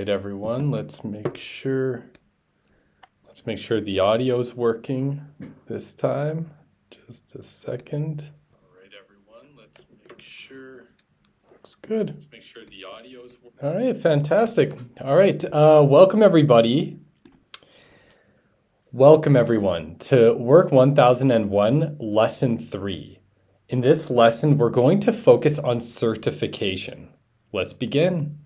right, everyone, let's make sure the audio is working this time. Just a second. All right, everyone, let's make sure. Looks good. Let's make sure the audio is working. All right, fantastic. All right, welcome everybody. Welcome everyone to Work 1001, Lesson 3. In this lesson, we're going to focus on certification. Let's begin.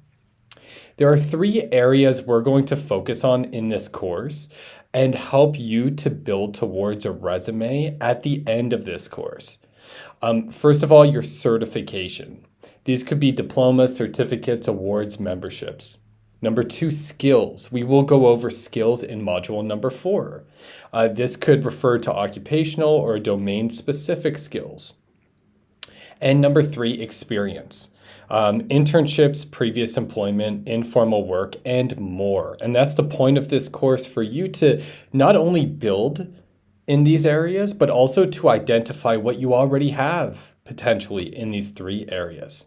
There are 3 areas we're going to focus on in this course and help you to build towards a resume at the end of this course. First of all, your certification. These could be diplomas, certificates, awards, memberships. Number 2, skills. We will go over skills in module number 4. This could refer to occupational or domain-specific skills. And number 3, experience. Internships, previous employment, informal work, and more. And that's the point of this course, for you to not only build in these areas, but also to identify what you already have potentially in these 3 areas.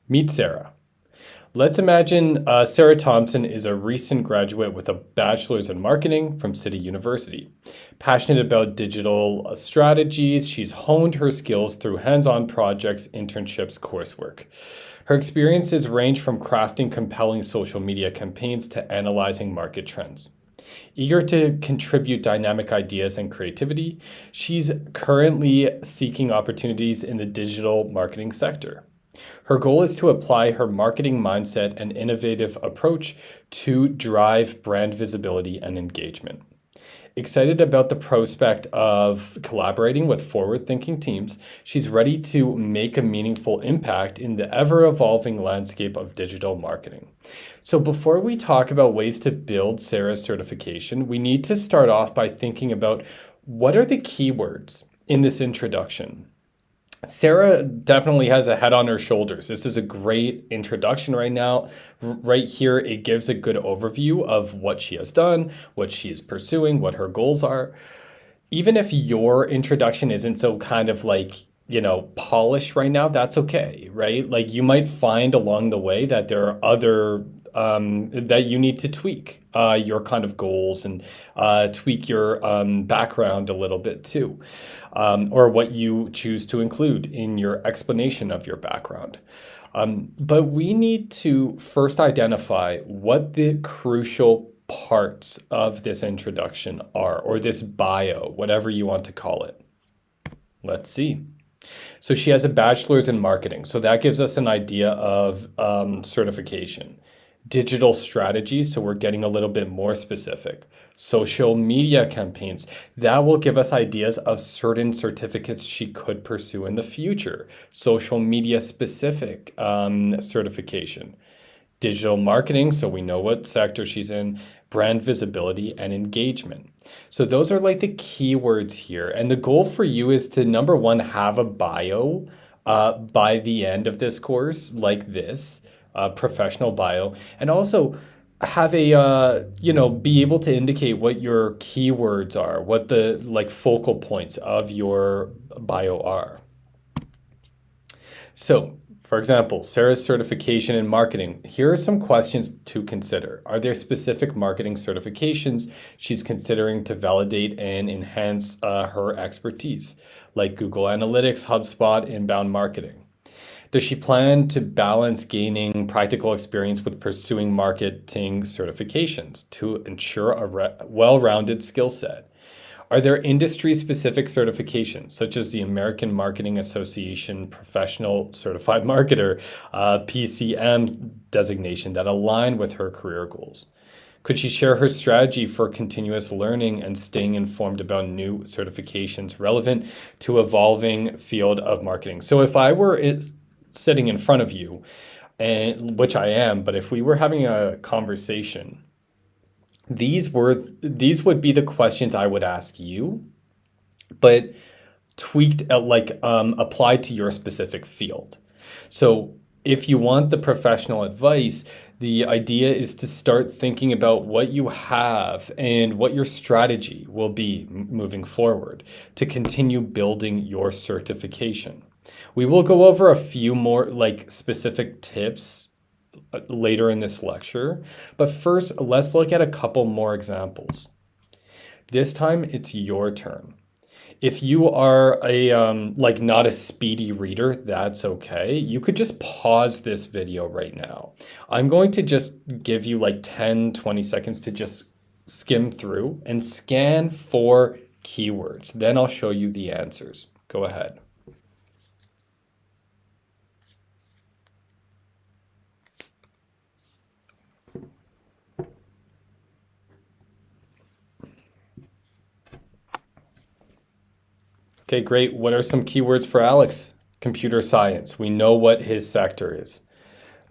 Meet Sarah. Let's imagine Sarah Thompson is a recent graduate with a bachelor's in marketing from City University. Passionate about digital strategies, she's honed her skills through hands-on projects, internships, coursework. Her experiences range from crafting compelling social media campaigns to analyzing market trends. Eager to contribute dynamic ideas and creativity, she's currently seeking opportunities in the digital marketing sector. Her goal is to apply her marketing mindset and innovative approach to drive brand visibility and engagement. Excited about the prospect of collaborating with forward-thinking teams, she's ready to make a meaningful impact in the ever-evolving landscape of digital marketing. So before we talk about ways to build Sarah's certification, we need to start off by thinking about what are the keywords in this introduction. Sarah definitely has a head on her shoulders. This is a great introduction right now. Right here, it gives a good overview of what she has done, what she is pursuing, what her goals are. Even if your introduction isn't so kind of like, polished right now, that's okay, right? Like you might find along the way that there are other that you need to tweak your kind of goals and tweak your background a little bit too, or what you choose to include in your explanation of your background. But we need to first identify what the crucial parts of this introduction are, or this bio, whatever you want to call it. Let's see. So she has a bachelor's in marketing. So that gives us an idea of certification. Digital strategies, so we're getting a little bit more specific. Social media campaigns, that will give us ideas of certain certificates she could pursue in the future. Social media specific certification. Digital marketing, so we know what sector she's in. Brand visibility and engagement. So those are like the keywords here. And the goal for you is to, number 1, have a bio by the end of this course, like this. Professional bio, and also have a be able to indicate what your keywords are, what the focal points of your bio are. So for example, Sarah's certification in marketing. Here are some questions to consider. Are there specific marketing certifications she's considering to validate and enhance her expertise, like Google Analytics, HubSpot, inbound marketing? Does she plan to balance gaining practical experience with pursuing marketing certifications to ensure a well-rounded skill set? Are there industry-specific certifications, such as the American Marketing Association Professional Certified Marketer, PCM designation, that align with her career goals? Could she share her strategy for continuous learning and staying informed about new certifications relevant to evolving field of marketing? So if I were sitting in front of you, and which I am, but if we were having a conversation, these would be the questions I would ask you, but tweaked applied to your specific field. So if you want the professional advice, the idea is to start thinking about what you have and what your strategy will be moving forward to continue building your certification. We will go over a few more specific tips later in this lecture. But first, let's look at a couple more examples. This time, it's your turn. If you are like not a speedy reader, that's okay. You could just pause this video right now. I'm going to just give you like 10, 20 seconds to just skim through and scan for keywords. Then I'll show you the answers. Go ahead. Okay, great. What are some keywords for Alex? Computer science. We know what his sector is.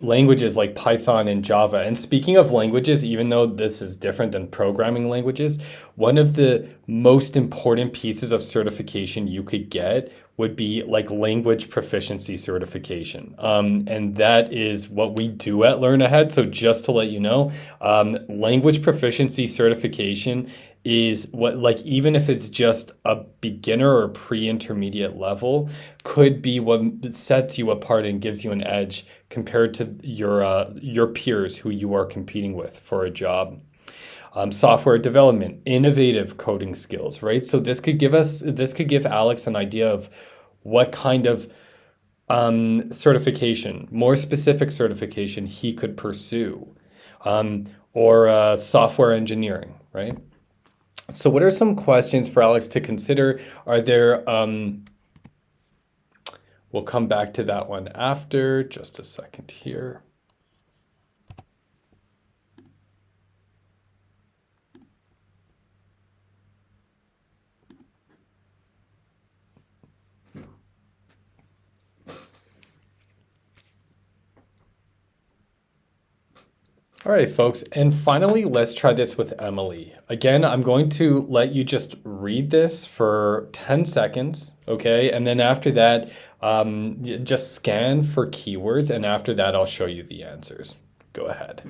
Languages like Python and Java. And speaking of languages, even though this is different than programming languages, one of the most important pieces of certification you could get would be like language proficiency certification. And that is what we do at Learn Ahead. So just to let you know, language proficiency certification is what, like, even if it's just a beginner or pre-intermediate level, could be what sets you apart and gives you an edge compared to your peers who you are competing with for a job. Software development, innovative coding skills, right? So this could give Alex an idea of what kind of certification, more specific certification he could pursue, or software engineering, right? So what are some questions for Alex to consider? Are there, we'll come back to that one after, just a second here. All right, folks, and finally, let's try this with Emily. Again, I'm going to let you just read this for 10 seconds, okay? And then after that, just scan for keywords, and after that, I'll show you the answers. Go ahead.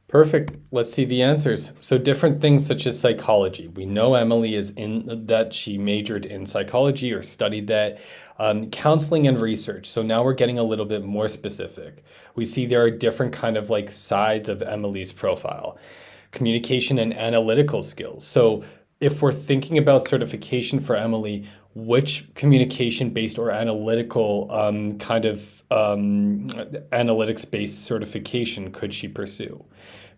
Perfect. Let's see the answers. So different things such as psychology. We know Emily is in that she majored in psychology or studied that. Counseling and research. So now we're getting a little bit more specific. We see there are different kind of like sides of Emily's profile. Communication and analytical skills. So if we're thinking about certification for Emily, which communication-based or analytical analytics-based certification could she pursue?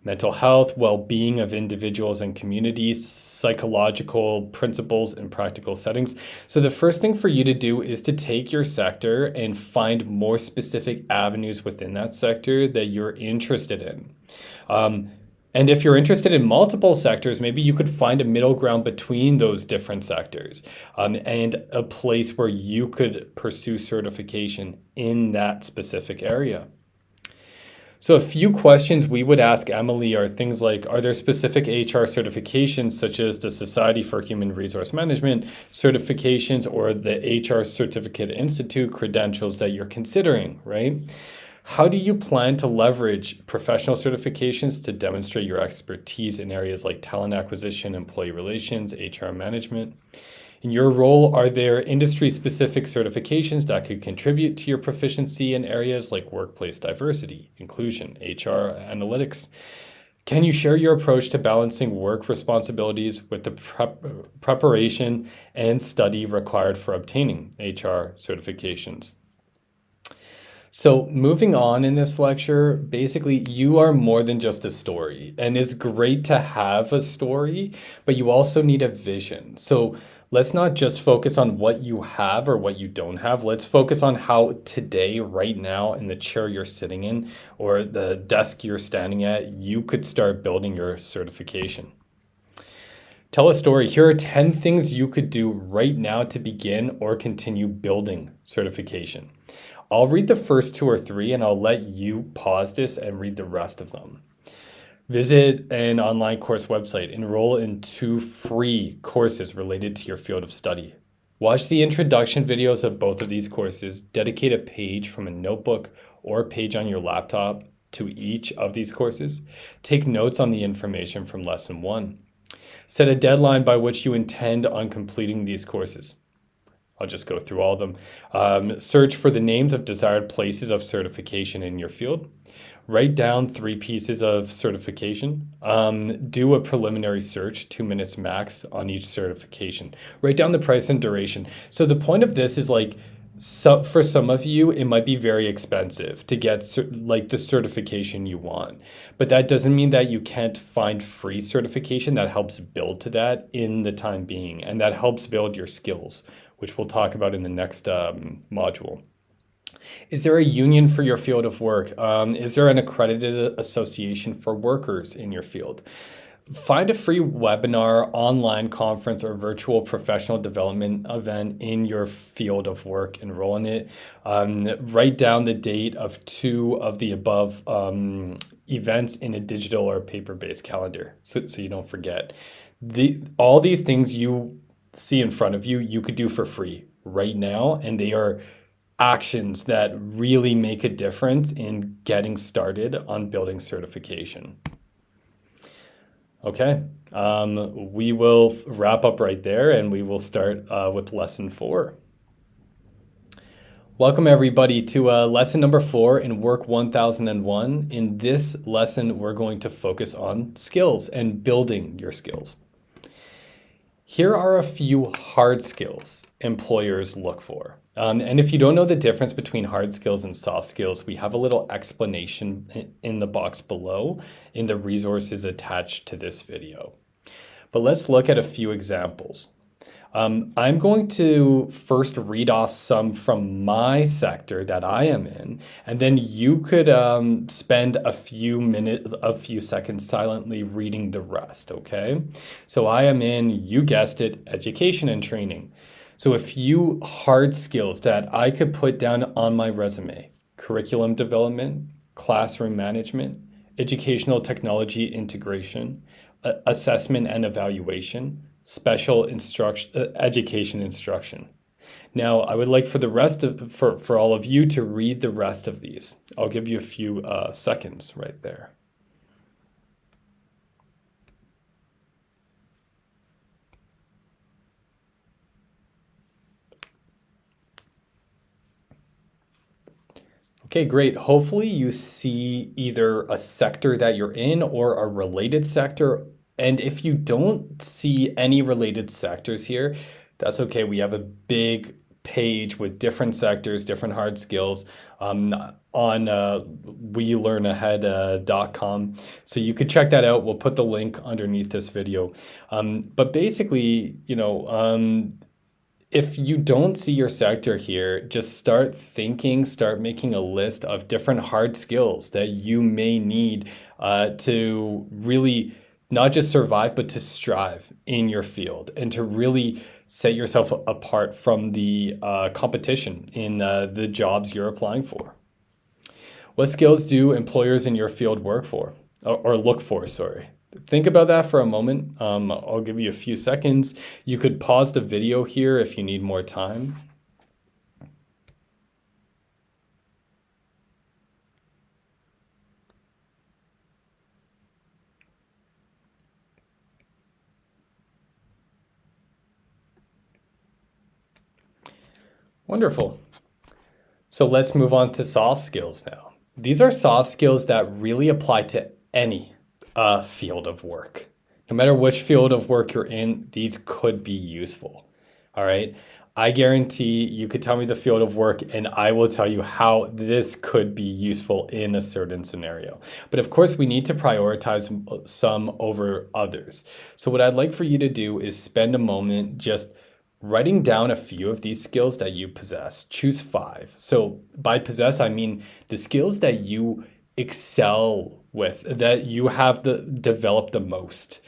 Mental health, well-being of individuals and communities, psychological principles and practical settings. So the first thing for you to do is to take your sector and find more specific avenues within that sector that you're interested in. And if you're interested in multiple sectors, maybe you could find a middle ground between those different sectors, and a place where you could pursue certification in that specific area. So a few questions we would ask Emily are things like, are there specific HR certifications such as the Society for Human Resource Management certifications or the HR Certificate Institute credentials that you're considering, right? How do you plan to leverage professional certifications to demonstrate your expertise in areas like talent acquisition, employee relations, HR management? In your role, are there industry-specific certifications that could contribute to your proficiency in areas like workplace diversity, inclusion, HR, analytics? Can you share your approach to balancing work responsibilities with the preparation and study required for obtaining HR certifications? So moving on in this lecture, basically you are more than just a story, and it's great to have a story, but you also need a vision. So let's not just focus on what you have or what you don't have. Let's focus on how today, right now, in the chair you're sitting in or the desk you're standing at, you could start building your certification. Tell a story. Here are 10 things you could do right now to begin or continue building certification. I'll read the first 2 or 3 and I'll let you pause this and read the rest of them. Visit an online course website. Enroll in 2 free courses related to your field of study. Watch the introduction videos of both of these courses. Dedicate a page from a notebook or a page on your laptop to each of these courses. Take notes on the information from lesson 1. Set a deadline by which you intend on completing these courses. I'll just go through all of them. Search for the names of desired places of certification in your field. Write down 3 pieces of certification. Do a preliminary search, 2 minutes max on each certification. Write down the price and duration. So the point of this is like, for some of you, it might be very expensive to get like the certification you want, but that doesn't mean that you can't find free certification that helps build to that in the time being, and that helps build your skills, which we'll talk about in the next module. Is there a union for your field of work? Is there an accredited association for workers in your field? Find a free webinar, online conference, or virtual professional development event in your field of work. Enroll in it. Write down the date of 2 of the above events in a digital or paper-based calendar so you don't forget. All these things you see in front of you, you could do for free right now, and they are actions that really make a difference in getting started on building certification. Okay, we will wrap up right there, and we will start with lesson 4. Welcome everybody to lesson number 4 in Work 1001. In this lesson, we're going to focus on skills and building your skills. Here are a few hard skills employers look for. And if you don't know the difference between hard skills and soft skills, we have a little explanation in the box below in the resources attached to this video. But let's look at a few examples. I'm going to first read off some from my sector that I am in, and then you could spend a few seconds silently reading the rest, okay? So I am in, you guessed it, education and training. So a few hard skills that I could put down on my resume: curriculum development, classroom management, educational technology integration, assessment and evaluation, special education instruction. Now, I would like for the rest of for all of you to read the rest of these. I'll give you a few seconds right there. Okay, great. Hopefully you see either a sector that you're in or a related sector. And if you don't see any related sectors here, that's okay. We have a big page with different sectors, different hard skills on welearnahead.com. So you could check that out. We'll put the link underneath this video. But basically, if you don't see your sector here, just start making a list of different hard skills that you may need to really not just survive, but to strive in your field and to really set yourself apart from the competition in the jobs you're applying for. What skills do employers in your field work for or look for, sorry? Think about that for a moment. I'll give you a few seconds. You could pause the video here if you need more time. Wonderful. So let's move on to soft skills now. These are soft skills that really apply to any field of work. No matter which field of work you're in, these could be useful. All right. I guarantee you could tell me the field of work and I will tell you how this could be useful in a certain scenario. But of course, we need to prioritize some over others. So what I'd like for you to do is spend a moment just writing down a few of these skills that you possess. Choose 5. So by possess, I mean the skills that you excel with, that you have developed the most.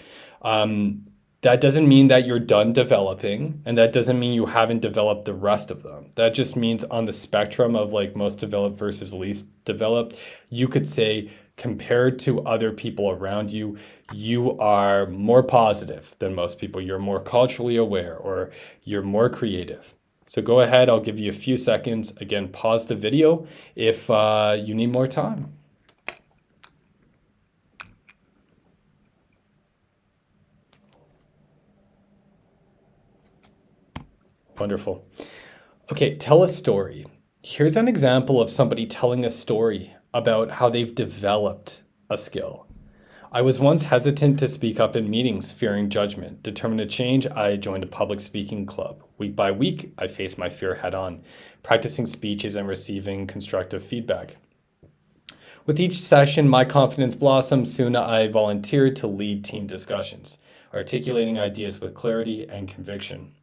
That doesn't mean that you're done developing, and that doesn't mean you haven't developed the rest of them. That just means on the spectrum of like most developed versus least developed, you could say compared to other people around you, you are more positive than most people. You're more culturally aware, or you're more creative. So go ahead, I'll give you a few seconds. Again, pause the video if you need more time. Wonderful. Okay, tell a story. Here's an example of somebody telling a story about how they've developed a skill. I was once hesitant to speak up in meetings, fearing judgment. Determined to change, I joined a public speaking club. Week by week, I faced my fear head on, practicing speeches and receiving constructive feedback. With each session, my confidence blossomed. Soon I volunteered to lead team discussions, articulating ideas with clarity and conviction.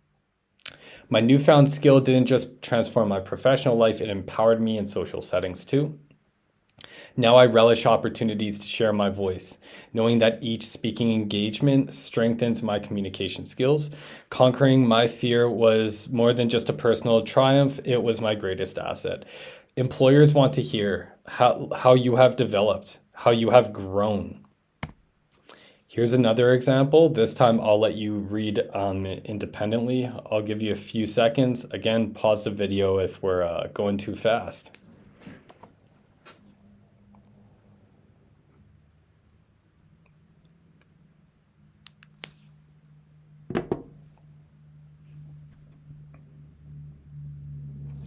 My newfound skill didn't just transform my professional life, it empowered me in social settings too. Now I relish opportunities to share my voice, knowing that each speaking engagement strengthens my communication skills. Conquering my fear was more than just a personal triumph, it was my greatest asset. Employers want to hear how you have developed, how you have grown. Here's another example. This time I'll let you read independently. I'll give you a few seconds. Again, pause the video if we're going too fast.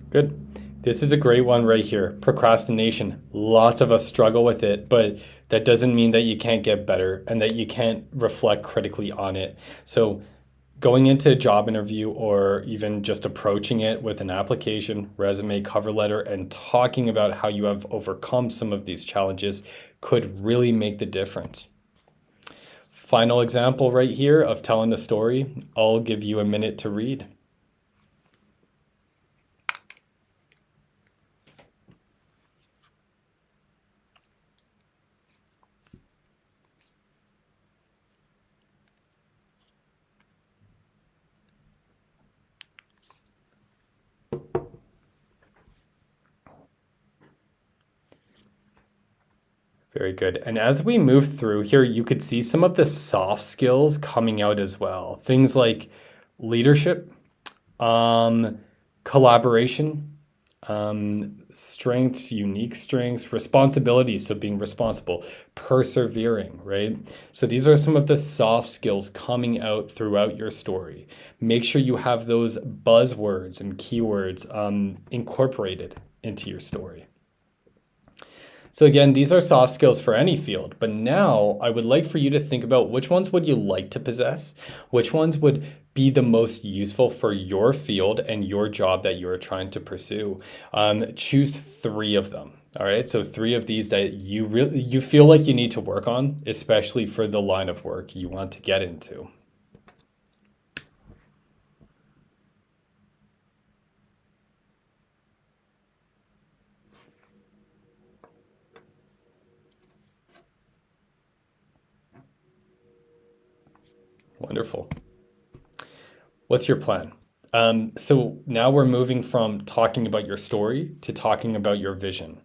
Good. This is a great one right here. Procrastination. Lots of us struggle with it, but that doesn't mean that you can't get better and that you can't reflect critically on it. So going into a job interview or even just approaching it with an application, resume, cover letter, and talking about how you have overcome some of these challenges could really make the difference. Final example right here of telling a story. I'll give you a minute to read. Very good. And as we move through here, you could see some of the soft skills coming out as well. Things like leadership, collaboration, strengths, unique strengths, responsibility, so being responsible, persevering, right? So these are some of the soft skills coming out throughout your story. Make sure you have those buzzwords and keywords incorporated into your story. So again, these are soft skills for any field, but now I would like for you to think about which ones would you like to possess, which ones would be the most useful for your field and your job that you're trying to pursue. Choose 3 of them. All right, so 3 of these that you feel like you need to work on, especially for the line of work you want to get into. Wonderful. What's your plan? So now we're moving from talking about your story to talking about your vision.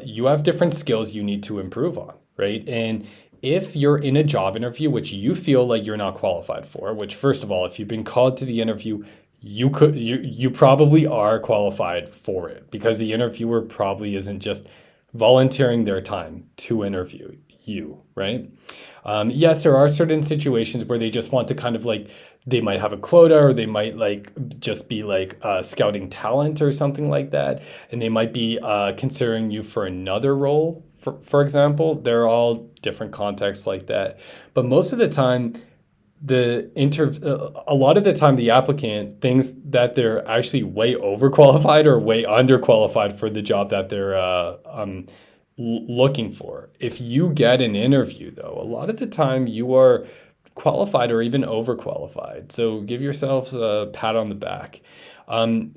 You have different skills you need to improve on, right? And if you're in a job interview, which you feel like you're not qualified for, which first of all, if you've been called to the interview, you probably are qualified for it because the interviewer probably isn't just volunteering their time to interview you, right? Yes, there are certain situations where they just want to kind of like, they might have a quota or they might like just be like scouting talent or something like that. And they might be considering you for another role, for example. They're all different contexts like that. But most of the time, a lot of the time the applicant thinks that they're actually way overqualified or way underqualified for the job that they're looking for. If you get an interview though, a lot of the time you are qualified or even overqualified. So give yourselves a pat on the back.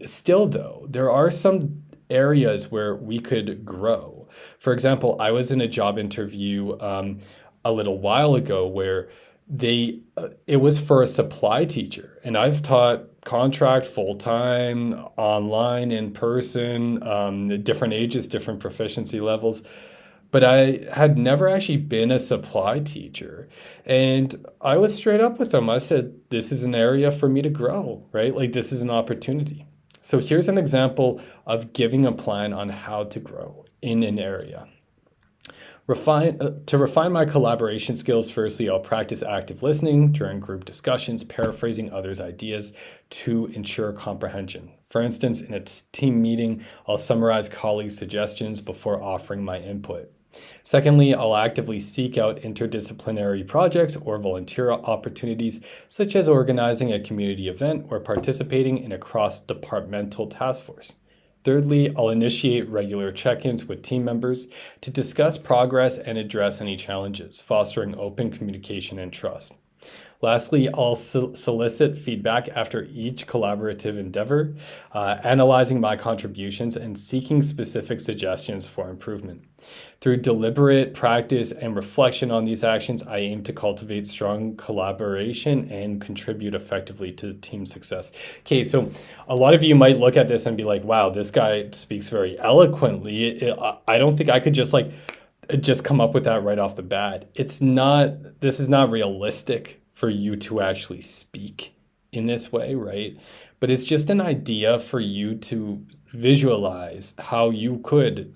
Still though, there are some areas where we could grow. For example, I was in a job interview a little while ago where it was for a supply teacher, and I've taught contract, full-time, online, in person, different ages, different proficiency levels. But I had never actually been a supply teacher. And I was straight up with them. I said, this is an area for me to grow, right? Like this is an opportunity. So here's an example of giving a plan on how to grow in an area. To refine my collaboration skills, firstly, I'll practice active listening during group discussions, paraphrasing others' ideas to ensure comprehension. For instance, in a team meeting, I'll summarize colleagues' suggestions before offering my input. Secondly, I'll actively seek out interdisciplinary projects or volunteer opportunities, such as organizing a community event or participating in a cross-departmental task force. Thirdly, I'll initiate regular check-ins with team members to discuss progress and address any challenges, fostering open communication and trust. Lastly, I'll solicit feedback after each collaborative endeavor, analyzing my contributions and seeking specific suggestions for improvement. Through deliberate practice and reflection on these actions, I aim to cultivate strong collaboration and contribute effectively to team success. Okay, so a lot of you might look at this and be like, wow, this guy speaks very eloquently. I don't think I could just come up with that right off the bat. This is not realistic for you to actually speak in this way, right? But it's just an idea for you to visualize how you could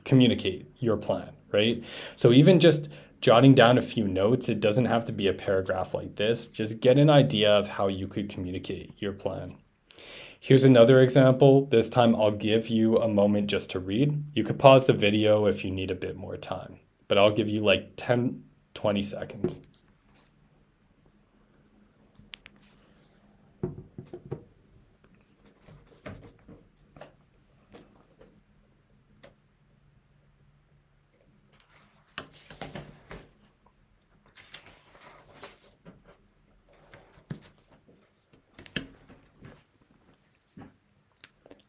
communicate your plan, right? So even just jotting down a few notes, it doesn't have to be a paragraph like this. Just get an idea of how you could communicate your plan. Here's another example. This time I'll give you a moment just to read. You could pause the video if you need a bit more time, but I'll give you like 10, 20 seconds.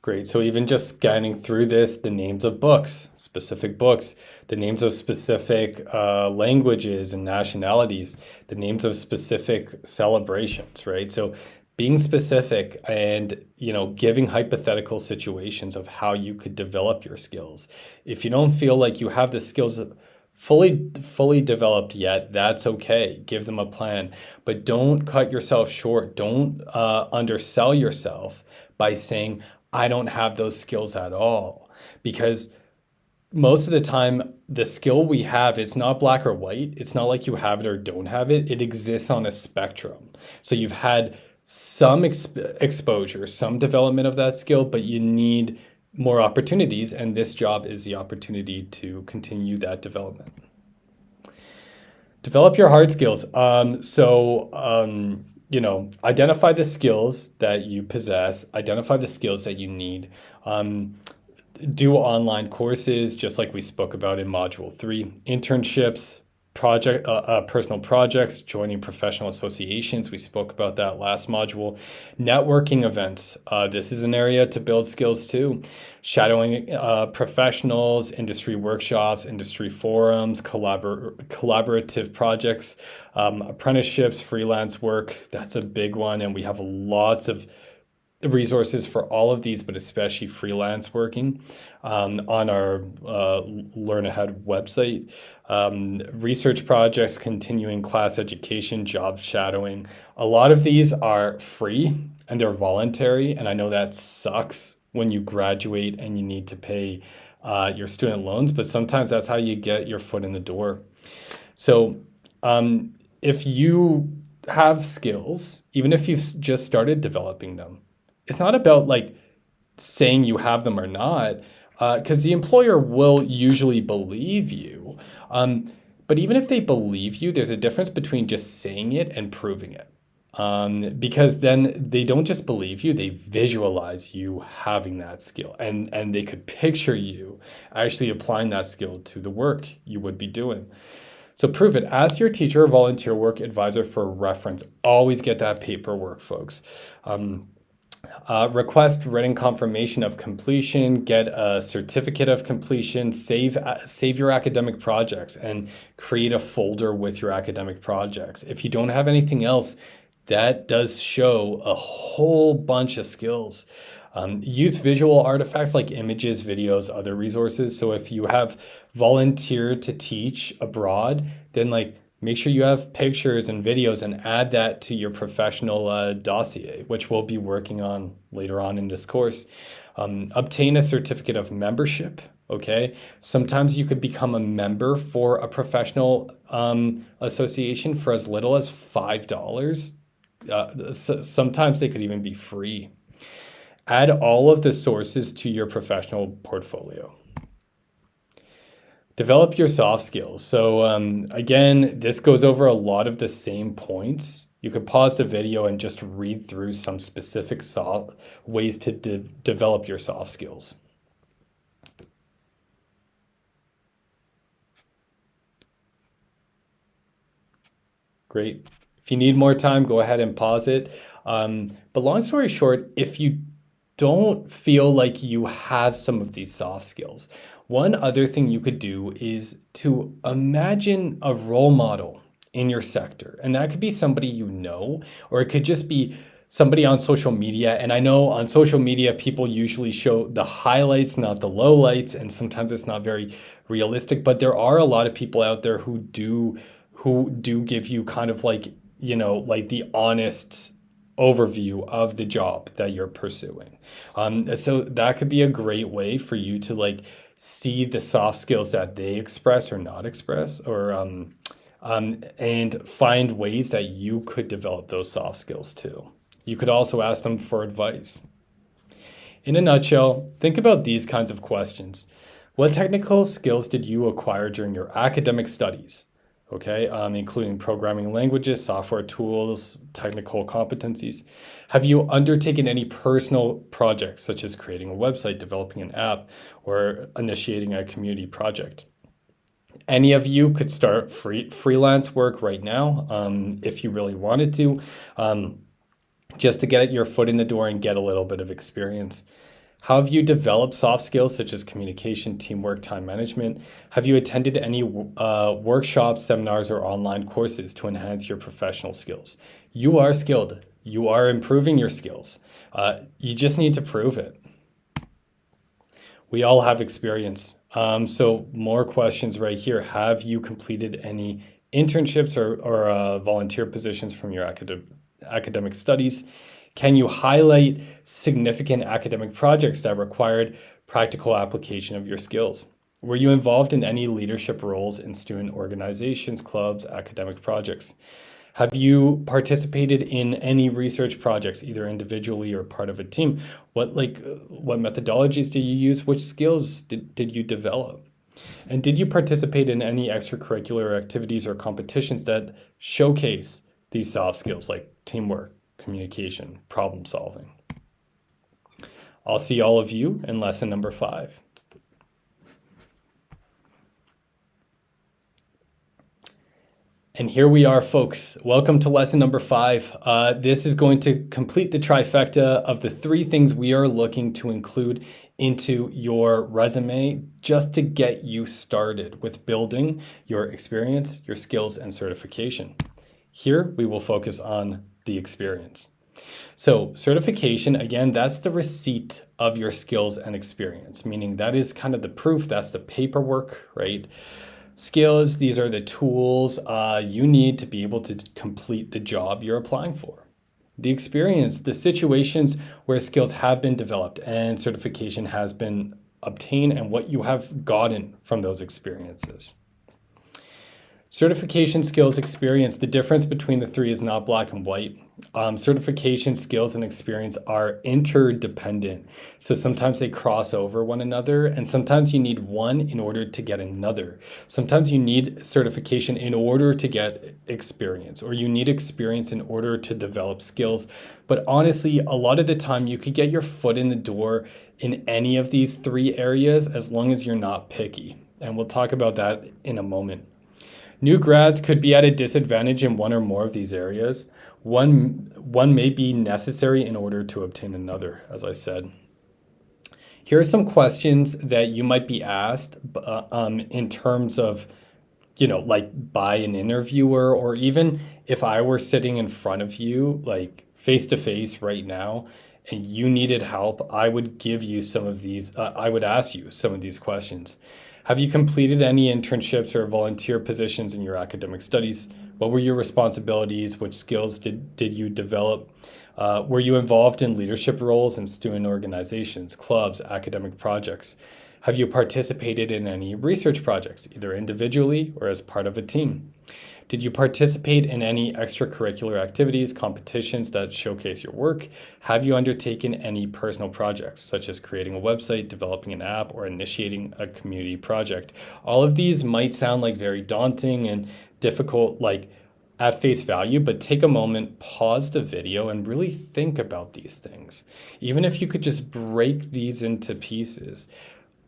Great. So even just scanning through this, the names of books, the names of specific languages and nationalities, the names of specific celebrations, right? So being specific and, giving hypothetical situations of how you could develop your skills. If you don't feel like you have the skills fully developed yet, that's okay. Give them a plan, but don't cut yourself short. Don't undersell yourself by saying, I don't have those skills at all, because most of the time the skill we have, it's not black or white. It's not like you have it or don't have it. It exists on a spectrum. So you've had some exposure, some development of that skill, but you need more opportunities, and this job is the opportunity to continue that development. Develop your hard skills. Identify the skills that you possess, identify the skills that you need. Do online courses, just like we spoke about in Module 3. Internships, personal projects, joining professional associations. We spoke about that last module. Networking events. This is an area to build skills too. Shadowing professionals, industry workshops, industry forums, collaborative projects, apprenticeships, freelance work. That's a big one. And we have lots of resources for all of these, but especially freelance working on our Learn Ahead website. Research projects, continuing class education, job shadowing. A lot of these are free and they're voluntary. And I know that sucks when you graduate and you need to pay your student loans, but sometimes that's how you get your foot in the door. So if you have skills, even if you've just started developing them, it's not about like saying you have them or not, because the employer will usually believe you. But even if they believe you, there's a difference between just saying it and proving it. Because then they don't just believe you, they visualize you having that skill, and they could picture you actually applying that skill to the work you would be doing. So prove it. Ask your teacher or volunteer work advisor for reference. Always get that paperwork, folks. Request written confirmation of completion, get a certificate of completion, save your academic projects, and create a folder with your academic projects. If you don't have anything else, that does show a whole bunch of skills. Use visual artifacts like images, videos, other resources. So if you have volunteered to teach abroad, then make sure you have pictures and videos and add that to your professional dossier, which we'll be working on later on in this course. Obtain a certificate of membership Okay. Sometimes you could become a member for a professional association for as little as $5. Sometimes they could even be free. Add all of the sources to your professional portfolio. Develop your soft skills. So again, this goes over a lot of the same points. You could pause the video and just read through some specific ways to develop your soft skills. Great. If you need more time, go ahead and pause it. But long story short, if you don't feel like you have some of these soft skills, one other thing you could do is to imagine a role model in your sector. And that could be somebody you know, or it could just be somebody on social media. And I know on social media, people usually show the highlights, not the lowlights. And sometimes it's not very realistic, but there are a lot of people out there who do give you kind of like, like the honest overview of the job that you're pursuing. So that could be a great way for you to like see the soft skills that they express or not express, or and find ways that you could develop those soft skills too. You could also ask them for advice. In a nutshell, think about these kinds of questions. What technical skills did you acquire during your academic studies? Okay, including programming languages, software tools, technical competencies. Have you undertaken any personal projects, such as creating a website, developing an app, or initiating a community project? Any of you could start freelance work right now if you really wanted to, just to get your foot in the door and get a little bit of experience. How have you developed soft skills such as communication, teamwork, time management? Have you attended any workshops, seminars, or online courses to enhance your professional skills? You are skilled. You are improving your skills. You just need to prove it. We all have experience. So more questions right here. Have you completed any internships or volunteer positions from your academic studies? Can you highlight significant academic projects that required practical application of your skills? Were you involved in any leadership roles in student organizations, clubs, academic projects? Have you participated in any research projects, either individually or part of a team? What methodologies did you use? Which skills did you develop? And did you participate in any extracurricular activities or competitions that showcase these soft skills like teamwork, communication, problem solving? I'll see all of you in lesson number 5. And here we are, folks. Welcome to lesson number 5. This is going to complete the trifecta of the 3 things we are looking to include into your resume just to get you started with building your experience, your skills, and certification. Here, we will focus on the experience. So certification, again, that's the receipt of your skills and experience, meaning that is kind of the proof, that's the paperwork, right? Skills, these are the tools you need to be able to complete the job you're applying for. The experience, the situations where skills have been developed and certification has been obtained and what you have gotten from those experiences. Certification, skills, experience, the difference between the 3 is not black and white. Certification, skills, and experience are interdependent. So sometimes they cross over one another, and sometimes you need one in order to get another. Sometimes you need certification in order to get experience, or you need experience in order to develop skills. But honestly, a lot of the time you could get your foot in the door in any of these 3 areas as long as you're not picky. And we'll talk about that in a moment. New grads could be at a disadvantage in one or more of these areas. One may be necessary in order to obtain another, as I said. Here are some questions that you might be asked in terms of, like by an interviewer, or even if I were sitting in front of you, like face to face right now, and you needed help, I would give you some of these, I would ask you some of these questions. Have you completed any internships or volunteer positions in your academic studies? What were your responsibilities? Which skills did you develop? Were you involved in leadership roles in student organizations, clubs, academic projects? Have you participated in any research projects, either individually or as part of a team? Did you participate in any extracurricular activities, competitions that showcase your work? Have you undertaken any personal projects, such as creating a website, developing an app, or initiating a community project? All of these might sound like very daunting and difficult, like at face value, but take a moment, pause the video, and really think about these things. Even if you could just break these into pieces.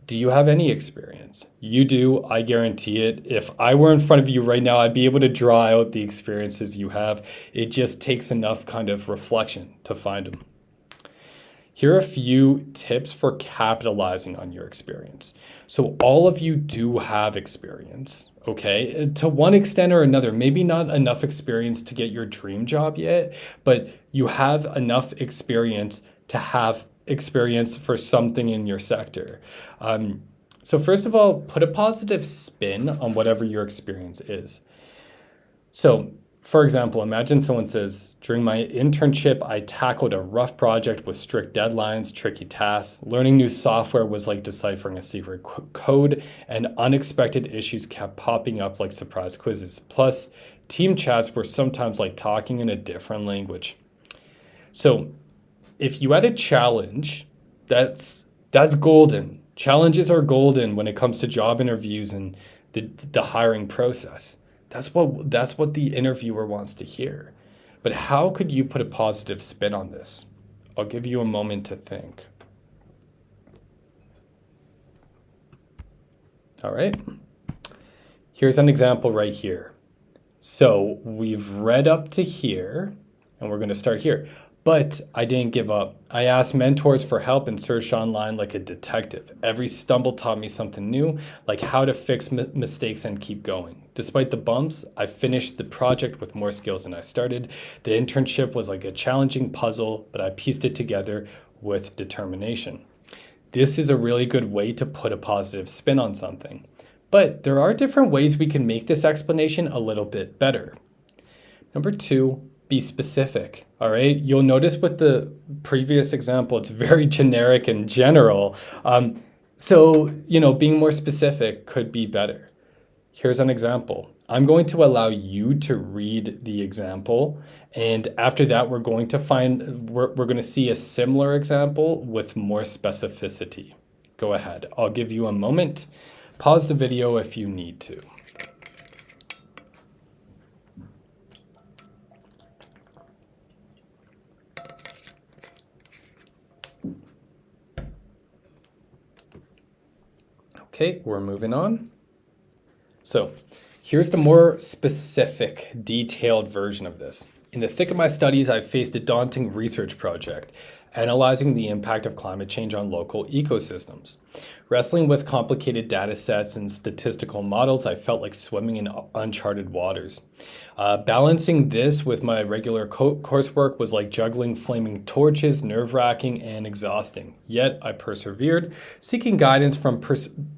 Do you have any experience? You do, I guarantee it. If I were in front of you right now, I'd be able to draw out the experiences you have. It just takes enough kind of reflection to find them. Here are a few tips for capitalizing on your experience. So all of you do have experience, okay? To one extent or another, maybe not enough experience to get your dream job yet, but you have enough experience to have experience for something in your sector. So first of all, put a positive spin on whatever your experience is. So for example, imagine someone says, during my internship, I tackled a rough project with strict deadlines, tricky tasks. Learning new software was like deciphering a secret code, and unexpected issues kept popping up like surprise quizzes. Plus, team chats were sometimes like talking in a different language. So if you had a challenge, that's golden. Challenges are golden when it comes to job interviews and the hiring process. That's what the interviewer wants to hear. But how could you put a positive spin on this? I'll give you a moment to think. All right. Here's an example right here. So we've read up to here, and we're going to start here. But I didn't give up. I asked mentors for help and searched online like a detective. Every stumble taught me something new, like how to fix mistakes and keep going. Despite the bumps, I finished the project with more skills than I started. The internship was like a challenging puzzle, but I pieced it together with determination. This is a really good way to put a positive spin on something. But there are different ways we can make this explanation a little bit better. Number 2, be specific, all right? You'll notice with the previous example, it's very generic and general. So, being more specific could be better. Here's an example. I'm going to allow you to read the example, and after that, we're going to see a similar example with more specificity. Go ahead. I'll give you a moment. Pause the video if you need to. Okay, we're moving on. So here's the more specific, detailed version of this. In the thick of my studies, I faced a daunting research project, analyzing the impact of climate change on local ecosystems. Wrestling with complicated data sets and statistical models, I felt like swimming in uncharted waters. Balancing this with my regular coursework was like juggling flaming torches, nerve-wracking and exhausting. Yet I persevered. Seeking guidance from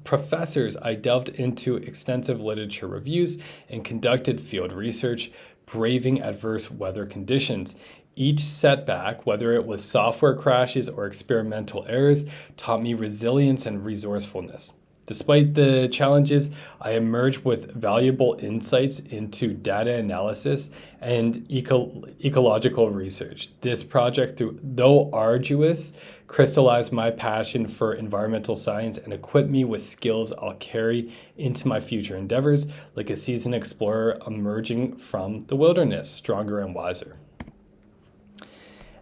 professors, I delved into extensive literature reviews and conducted field research, braving adverse weather conditions. Each setback, whether it was software crashes or experimental errors, taught me resilience and resourcefulness. Despite the challenges, I emerged with valuable insights into data analysis and ecological research. This project, though arduous, crystallized my passion for environmental science and equipped me with skills I'll carry into my future endeavors, like a seasoned explorer emerging from the wilderness, stronger and wiser.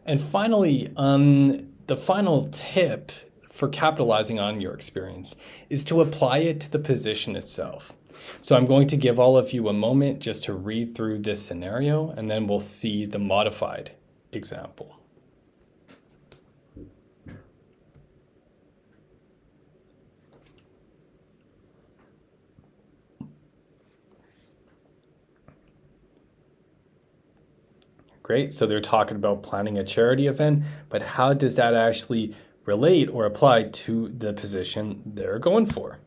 And finally, the final tip for capitalizing on your experience is to apply it to the position itself. So I'm going to give all of you a moment just to read through this scenario, and then we'll see the modified example. Great, so they're talking about planning a charity event, but how does that actually relate or apply to the position they're going for?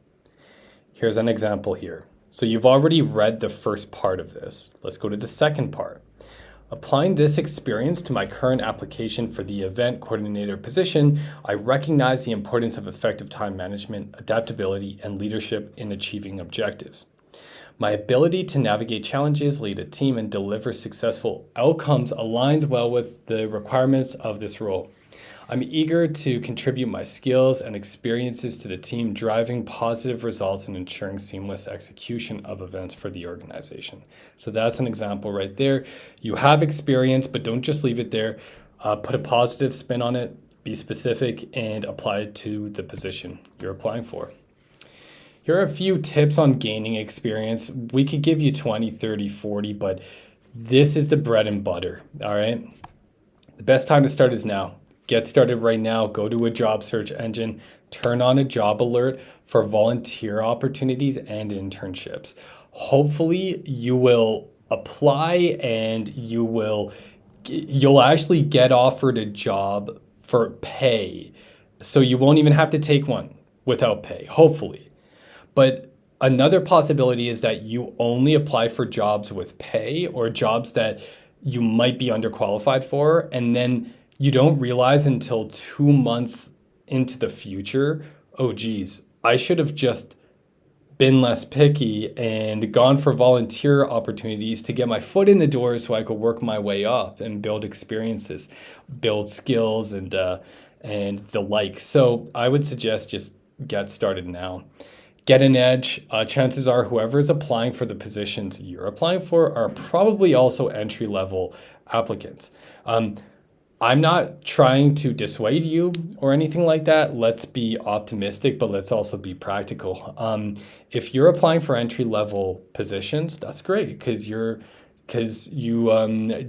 Here's an example here. So you've already read the first part of this. Let's go to the second part. Applying this experience to my current application for the event coordinator position, I recognize the importance of effective time management, adaptability, and leadership in achieving objectives. My ability to navigate challenges, lead a team, and deliver successful outcomes aligns well with the requirements of this role. I'm eager to contribute my skills and experiences to the team, driving positive results and ensuring seamless execution of events for the organization. So that's an example right there. You have experience, but don't just leave it there. Put a positive spin on it, be specific, and apply it to the position you're applying for. Here are a few tips on gaining experience. We could give you 20, 30, 40, but this is the bread and butter, all right? The best time to start is now. Get started right now. Go to a job search engine, turn on a job alert for volunteer opportunities and internships. Hopefully you will apply and you'll actually get offered a job for pay. So you won't even have to take one without pay, hopefully. But another possibility is that you only apply for jobs with pay or jobs that you might be underqualified for, and then you don't realize until 2 months into the future, oh geez, I should have just been less picky and gone for volunteer opportunities to get my foot in the door so I could work my way up and build experiences, build skills, and the like. So I would suggest just get started now. Get an edge. Chances are whoever is applying for the positions you're applying for are probably also entry-level applicants. I'm not trying to dissuade you or anything like that. Let's be optimistic, but let's also be practical. If you're applying for entry-level positions, that's great because you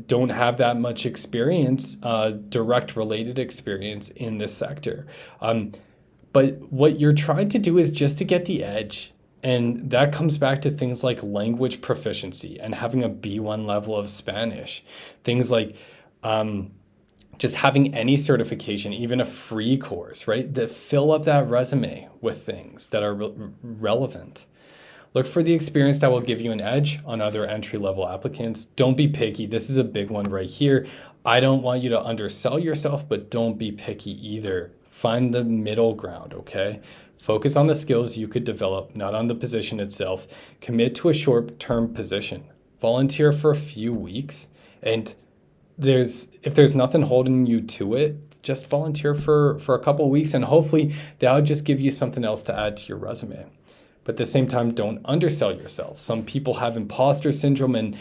don't have that much experience, direct related experience in this sector. But what you're trying to do is just to get the edge. And that comes back to things like language proficiency and having a B1 level of Spanish. Things like just having any certification, even a free course, right? That fill up that resume with things that are relevant. Look for the experience that will give you an edge on other entry-level applicants. Don't be picky. This is a big one right here. I don't want you to undersell yourself, but don't be picky either. Find the middle ground, okay? Focus on the skills you could develop, not on the position itself. Commit to a short-term position. Volunteer for a few weeks, and if there's nothing holding you to it, just volunteer for a couple of weeks, and hopefully that'll just give you something else to add to your resume. But at the same time, don't undersell yourself. Some people have imposter syndrome, and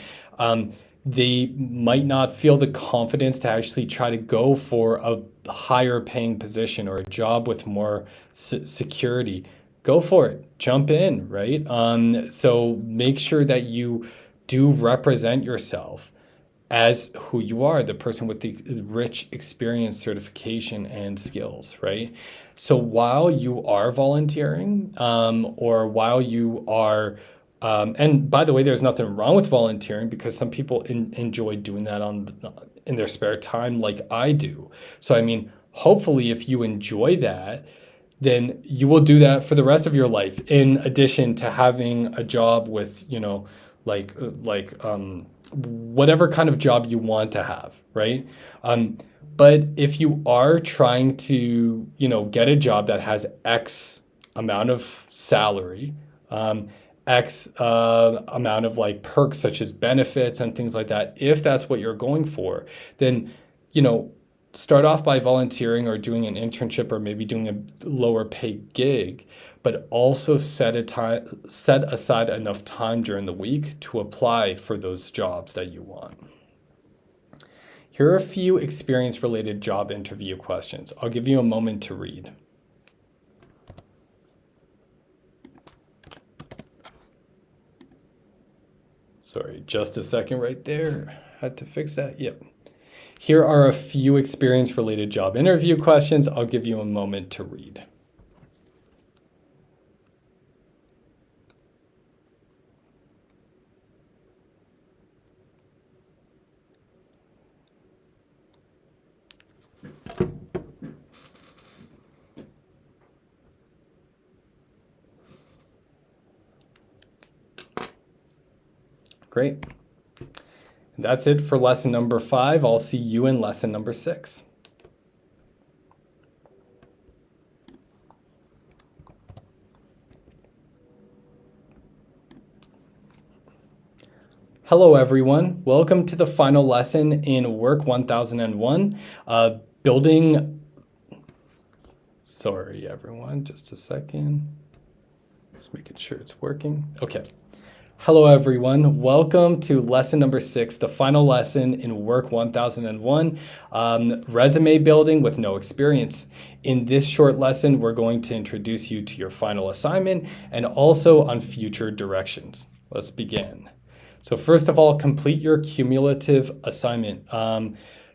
they might not feel the confidence to actually try to go for a higher paying position or a job with more security. Go for it. Jump in, right? So make sure that you do represent yourself as who you are, the person with the rich experience, certification, and skills, right? So while you are volunteering, or while you are, and by the way, there's nothing wrong with volunteering because some people enjoy doing that in their spare time, like I do. So I mean, hopefully, if you enjoy that, then you will do that for the rest of your life. In addition to having a job with, whatever kind of job you want to have, right? But if you are trying to, get a job that has X amount of salary, X amount of like perks such as benefits and things like that, if that's what you're going for, then, start off by volunteering or doing an internship or maybe doing a lower paid gig, but also set aside enough time during the week to apply for those jobs that you want. Here are a few experience-related job interview questions. I'll give you a moment to read. Sorry, just a second right there. Had to fix that. Yep. Here are a few experience-related job interview questions. I'll give you a moment to read. Great. That's it for lesson number 5. I'll see you in lesson number 6. Hello everyone, welcome to the final lesson in Work 1001, building, sorry everyone, just a second, just making sure it's working, okay. Hello everyone, welcome to lesson number 6, the final lesson in Work 1001, resume building with no experience. In this short lesson, we're going to introduce you to your final assignment and also on future directions. Let's begin. So first of all, complete your cumulative assignment.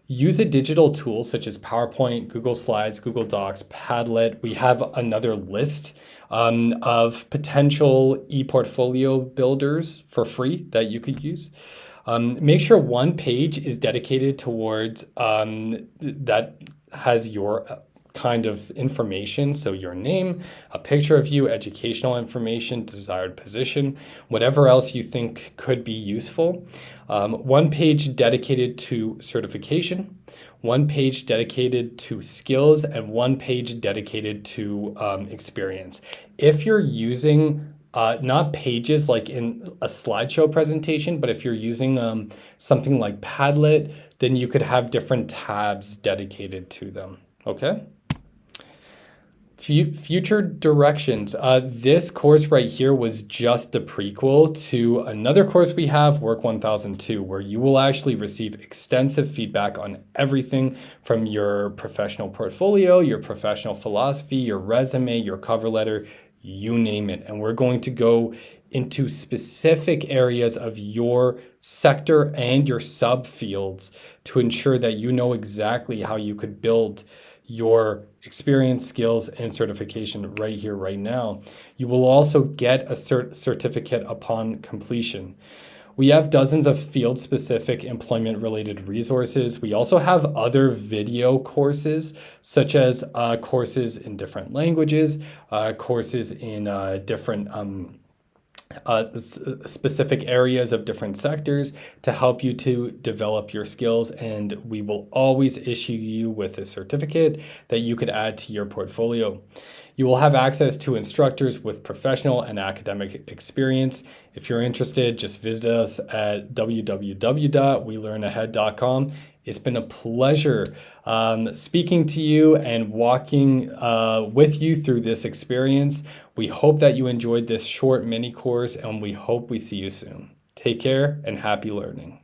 Use a digital tool such as PowerPoint, Google Slides, Google Docs, Padlet. We have another list of potential e-portfolio builders for free that you could use. Make sure one page is dedicated towards that has your kind of information, so your name, a picture of you, educational information, desired position, whatever else you think could be useful. One page dedicated to certification, one page dedicated to skills, and one page dedicated to experience. If you're using not pages like in a slideshow presentation, but if you're using something like Padlet, then you could have different tabs dedicated to them, okay? Future directions. This course right here was just the prequel to another course we have, Work 1002, where you will actually receive extensive feedback on everything from your professional portfolio, your professional philosophy, your resume, your cover letter, you name it. And we're going to go into specific areas of your sector and your subfields to ensure that you know exactly how you could build your experience, skills, and certification right here, right now. You will also get a certificate upon completion. We have dozens of field-specific employment-related resources. We also have other video courses, such as courses in different languages, courses in different specific areas of different sectors to help you to develop your skills, and we will always issue you with a certificate that you could add to your portfolio. You will have access to instructors with professional and academic experience. If you're interested, just visit us at www.welearnahead.com. It's been a pleasure speaking to you and walking with you through this experience. We hope that you enjoyed this short mini course, and we hope we see you soon. Take care and happy learning.